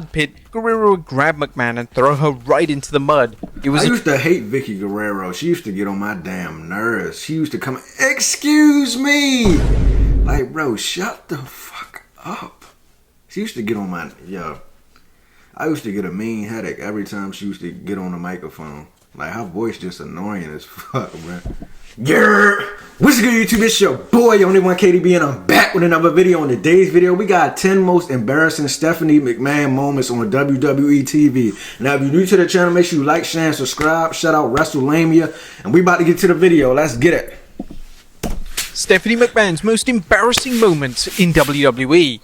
pit, Guerrero would grab McMahon and throw her right into the mud. I used to hate Vicky Guerrero. She used to get on my damn nerves. She used to come, excuse me! Like, bro, shut the fuck up. She used to get on my, I used to get a mean headache every time she used to get on the microphone. Like, her voice just annoying as fuck, bro. What's good, YouTube? It's your boy, Only One KDB, and I'm back with another video. In today's video, we got 10 most embarrassing Stephanie McMahon moments on WWE TV. Now, if you're new to the channel, make sure you like, share, and subscribe. Shout out WrestleMania. And we about to get to the video. Let's get it. Stephanie McMahon's most embarrassing moments in WWE.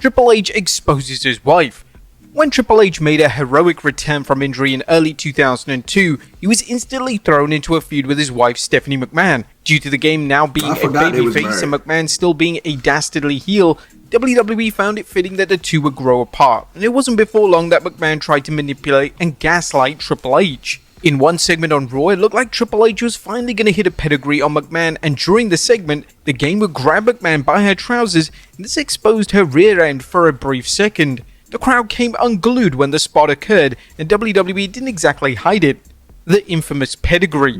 Triple H exposes his wife. When Triple H made a heroic return from injury in early 2002, he was instantly thrown into a feud with his wife Stephanie McMahon. Due to the game now being a babyface and McMahon still being a dastardly heel, WWE found it fitting that the two would grow apart, and it wasn't before long that McMahon tried to manipulate and gaslight Triple H. In one segment on Raw, it looked like Triple H was finally going to hit a pedigree on McMahon, and during the segment, the game would grab McMahon by her trousers, and this exposed her rear end for a brief second. The crowd came unglued when the spot occurred, and WWE didn't exactly hide it. The infamous pedigree.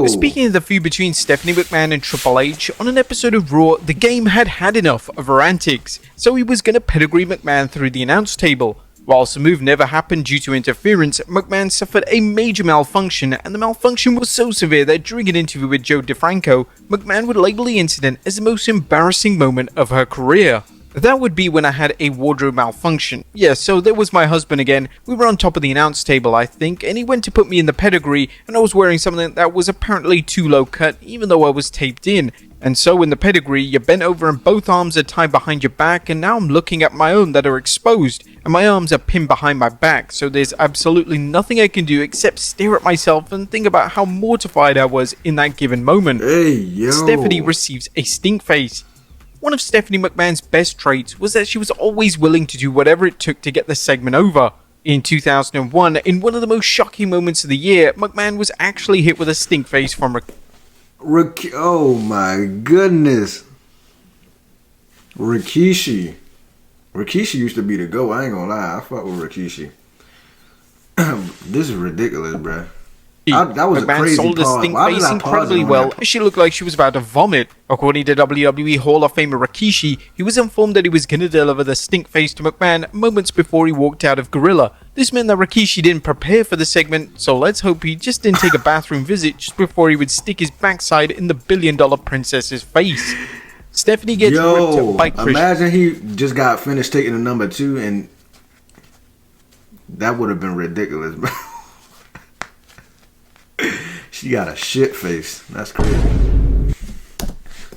Speaking of the feud between Stephanie McMahon and Triple H, on an episode of Raw, the game had had enough of her antics, so he was going to pedigree McMahon through the announce table. Whilst the move never happened due to interference, McMahon suffered a major malfunction, and the malfunction was so severe that during an interview with Joe DeFranco, McMahon would label the incident as the most embarrassing moment of her career. That would be when I had a wardrobe malfunction. Yeah, so there was my husband again. We were on top of the announce table, I think, and he went to put me in the pedigree, and I was wearing something that was apparently too low cut, even though I was taped in. And so in the pedigree, you're bent over and both arms are tied behind your back, and now I'm looking at my own that are exposed, and my arms are pinned behind my back, so there's absolutely nothing I can do except stare at myself and think about how mortified I was in that given moment. Stephanie receives a stink face. One of Stephanie McMahon's best traits was that she was always willing to do whatever it took to get the segment over. In 2001, in one of the most shocking moments of the year, McMahon was actually hit with a stink face from oh my goodness. Rikishi. Rikishi used to be the GOAT, I ain't gonna lie. I fuck with Rikishi. This is ridiculous, bruh. That was McMahon a crazy sold the stink face incredibly well, as she looked like she was about to vomit. According to WWE Hall of Famer Rikishi, he was informed that he was going to deliver the stink face to McMahon moments before he walked out of Gorilla. This meant that Rikishi didn't prepare for the segment, so let's hope he just didn't take a bathroom visit just before he would stick his backside in the billion-dollar princess's face. Stephanie gets ripped by Chris. Imagine he just got finished taking the number 2, and that would have been ridiculous, bro. She got a shit face. That's crazy.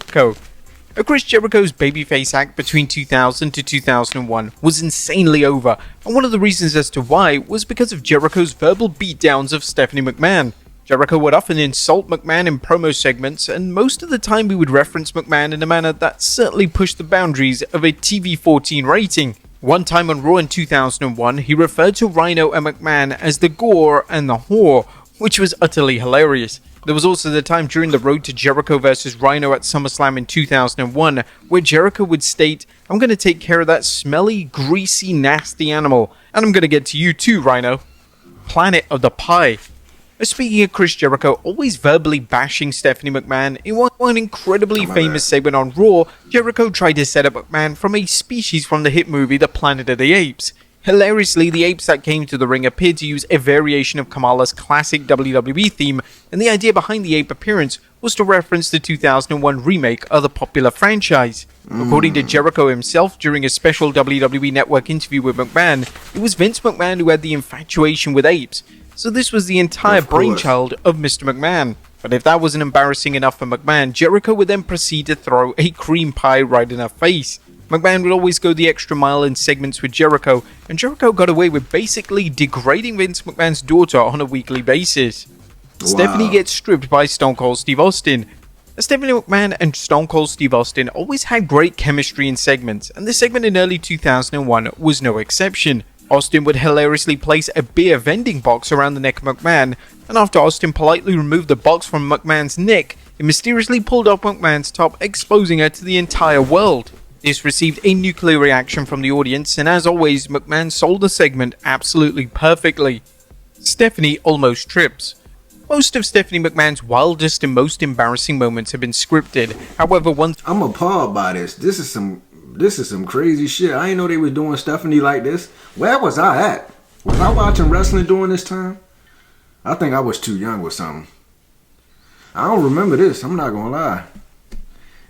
Chris Jericho's babyface act between 2000 to 2001 was insanely over, and one of the reasons as to why was because of Jericho's verbal beatdowns of Stephanie McMahon. Jericho would often insult McMahon in promo segments, and most of the time he would reference McMahon in a manner that certainly pushed the boundaries of a TV-14 rating. One time on Raw in 2001, he referred to Rhino and McMahon as the gore and the whore, which was utterly hilarious. There was also the time during the Road to Jericho vs. Rhino at SummerSlam in 2001, where Jericho would state, "I'm going to take care of that smelly, greasy, nasty animal, and I'm going to get to you too, Rhino." Planet of the Pie. Speaking of Chris Jericho always verbally bashing Stephanie McMahon, in one incredibly famous segment on Raw, Jericho tried to set up McMahon from a species from the hit movie The Planet of the Apes. Hilariously, the apes that came to the ring appeared to use a variation of Kamala's classic WWE theme, and the idea behind the ape appearance was to reference the 2001 remake of the popular franchise. According to Jericho himself, during a special WWE Network interview with McMahon, it was Vince McMahon who had the infatuation with apes, so this was the entire brainchild of Mr. McMahon. But if that wasn't embarrassing enough for McMahon, Jericho would then proceed to throw a cream pie right in her face. McMahon would always go the extra mile in segments with Jericho, and Jericho got away with basically degrading Vince McMahon's daughter on a weekly basis. Stephanie gets stripped by Stone Cold Steve Austin. Stephanie McMahon and Stone Cold Steve Austin always had great chemistry in segments, and this segment in early 2001 was no exception. Austin would hilariously place a beer vending box around the neck of McMahon, and after Austin politely removed the box from McMahon's neck, it mysteriously pulled up McMahon's top, exposing her to the entire world. This received a nuclear reaction from the audience, and as always, McMahon sold the segment absolutely perfectly. Stephanie almost trips. Most of Stephanie McMahon's wildest and most embarrassing moments have been scripted. However, I'm appalled by this. This is some crazy shit. I didn't know they was doing Stephanie like this. Where was I at? Was I watching wrestling during this time? I think I was too young or something. I don't remember this. I'm not gonna lie.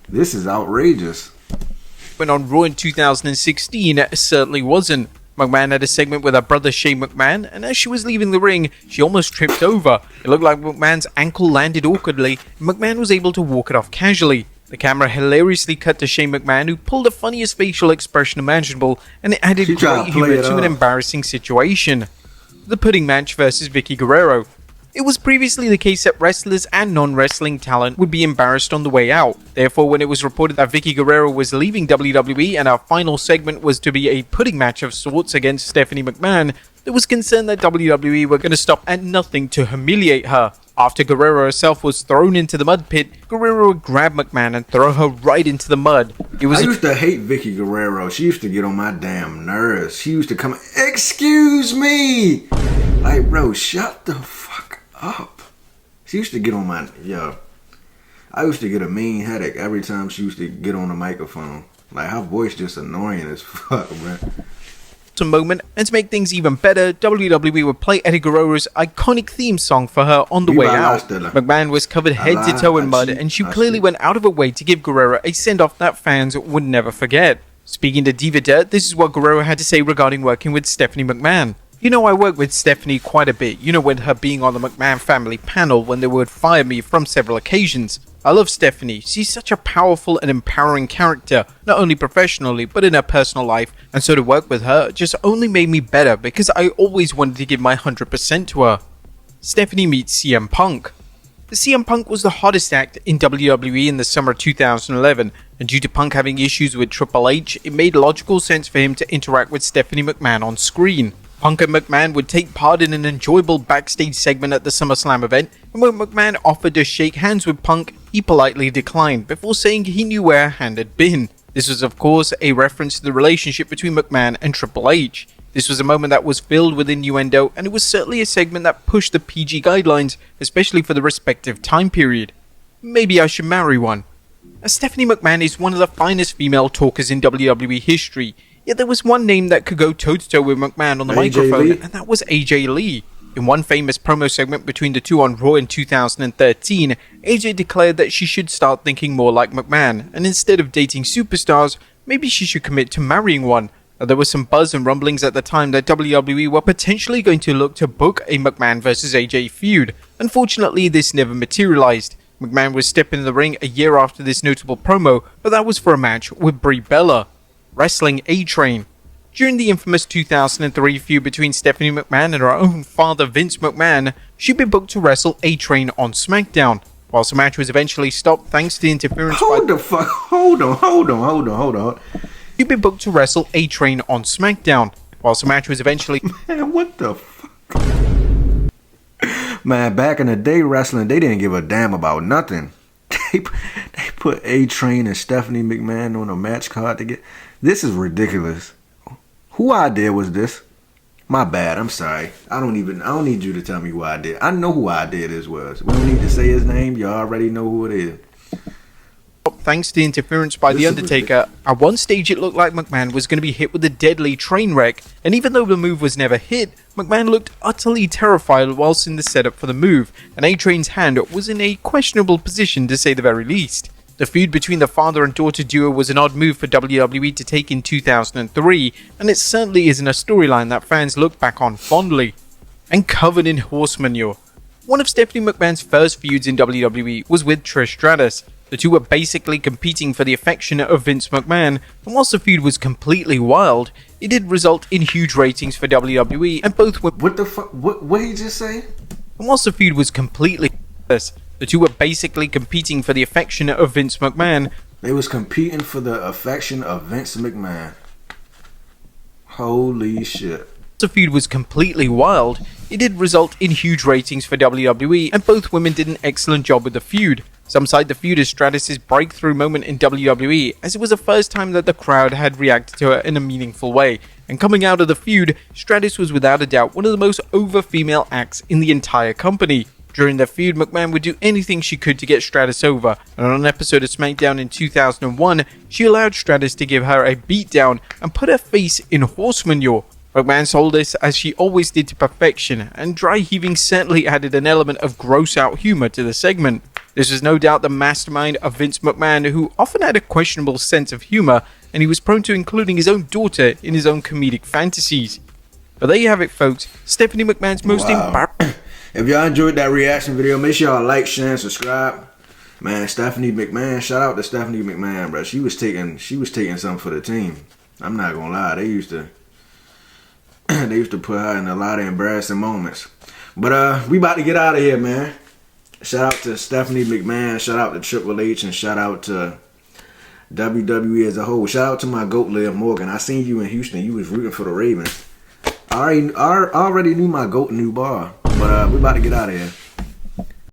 This is outrageous. When on Raw in 2016, it certainly wasn't. McMahon had a segment with her brother Shane McMahon, and as she was leaving the ring, she almost tripped over. It looked like McMahon's ankle landed awkwardly, and McMahon was able to walk it off casually. The camera hilariously cut to Shane McMahon, who pulled the funniest facial expression imaginable, and it added great humor to an embarrassing situation. The pudding match versus Vicky Guerrero. It was previously the case that wrestlers and non-wrestling talent would be embarrassed on the way out. Therefore, when it was reported that Vicky Guerrero was leaving WWE and our final segment was to be a pudding match of sorts against Stephanie McMahon, there was concern that WWE were going to stop at nothing to humiliate her. After Guerrero herself was thrown into the mud pit, Guerrero would grab McMahon and throw her right into the mud. I used to hate Vicky Guerrero. She used to get on my damn nerves. She used to come, excuse me! Like, bro, shut the fuck up. She used to get on my, I used to get a mean headache every time she used to get on the microphone. Like, her voice just annoying as fuck, man. Moment, and to make things even better, WWE would play Eddie Guerrero's iconic theme song for her on the way out. McMahon was covered head to toe in mud, and she clearly went out of her way to give Guerrero a send-off that fans would never forget. Speaking to Diva Dirt, this is what Guerrero had to say regarding working with Stephanie McMahon. You know, I work with Stephanie quite a bit, with her being on the McMahon family panel when they would fire me from several occasions. I love Stephanie. She's such a powerful and empowering character, not only professionally, but in her personal life, and so to work with her just only made me better because I always wanted to give my 100% to her. Stephanie meets CM Punk. The CM Punk was the hottest act in WWE in the summer of 2011, and due to Punk having issues with Triple H, it made logical sense for him to interact with Stephanie McMahon on screen. Punk and McMahon would take part in an enjoyable backstage segment at the SummerSlam event, and when McMahon offered to shake hands with Punk, he politely declined before saying he knew where her hand had been. This was of course a reference to the relationship between McMahon and Triple H. This was a moment that was filled with innuendo, and it was certainly a segment that pushed the PG guidelines, especially for the respective time period. Maybe I should marry one. Stephanie McMahon is one of the finest female talkers in WWE history. Yet there was one name that could go toe-to-toe with McMahon on the microphone, and that was AJ Lee. In one famous promo segment between the two on Raw in 2013, AJ declared that she should start thinking more like McMahon, and instead of dating superstars, maybe she should commit to marrying one. There was some buzz and rumblings at the time that WWE were potentially going to look to book a McMahon vs AJ feud. Unfortunately, this never materialized. McMahon would step in the ring a year after this notable promo, but that was for a match with Brie Bella. Wrestling A-Train. During the infamous 2003 feud between Stephanie McMahon and her own father Vince McMahon, she'd been booked to wrestle A-Train on SmackDown. Whilst the match was eventually stopped thanks to the interference Hold on. She'd been booked to wrestle A-Train on SmackDown. Whilst the match was eventually... Man, what the fuck? Man, back in the day wrestling, they didn't give a damn about nothing. They put A-Train and Stephanie McMahon on a match card to get... This is ridiculous. Who idea was this? My bad, I'm sorry. I don't need you to tell me who idea. I know who idea this was. We don't need to say his name. You already know who it is. Thanks to interference by The Undertaker, at one stage it looked like McMahon was going to be hit with a deadly train wreck, and even though the move was never hit, McMahon looked utterly terrified whilst in the setup for the move, and A-Train's hand was in a questionable position to say the very least. The feud between the father and daughter duo was an odd move for WWE to take in 2003, and it certainly isn't a storyline that fans look back on fondly. And covered in horse manure. One of Stephanie McMahon's first feuds in WWE was with Trish Stratus. The two were basically competing for the affection of Vince McMahon, and whilst the feud was completely wild, it did result in huge ratings for WWE, and both were... What the fuck? What did he just say? And whilst the feud was completely... The two were basically competing for the affection of Vince McMahon. They was competing for the affection of Vince McMahon. Holy shit. The feud was completely wild. It did result in huge ratings for WWE, and both women did an excellent job with the feud. Some cite the feud as Stratus' breakthrough moment in WWE, as it was the first time that the crowd had reacted to it in a meaningful way, and coming out of the feud, Stratus was without a doubt one of the most over female acts in the entire company. During the feud, McMahon would do anything she could to get Stratus over, and on an episode of SmackDown in 2001, she allowed Stratus to give her a beatdown and put her face in horse manure. McMahon sold this as she always did to perfection, and dry heaving certainly added an element of gross out humour to the segment. This was no doubt the mastermind of Vince McMahon, who often had a questionable sense of humour, and he was prone to including his own daughter in his own comedic fantasies. But there you have it, folks. Stephanie McMahon's most embarrassing. If y'all enjoyed that reaction video, make sure y'all like, share, and subscribe. Man, Stephanie McMahon, shout out to Stephanie McMahon, bro. She was taking something for the team. I'm not gonna lie, they used to put her in a lot of embarrassing moments. But we about to get out of here, man. Shout out to Stephanie McMahon, shout out to Triple H, and shout out to WWE as a whole. Shout out to my GOAT, Liv Morgan. I seen you in Houston. You was rooting for the Ravens. I already knew my GOAT knew bar. But we about to get out of here.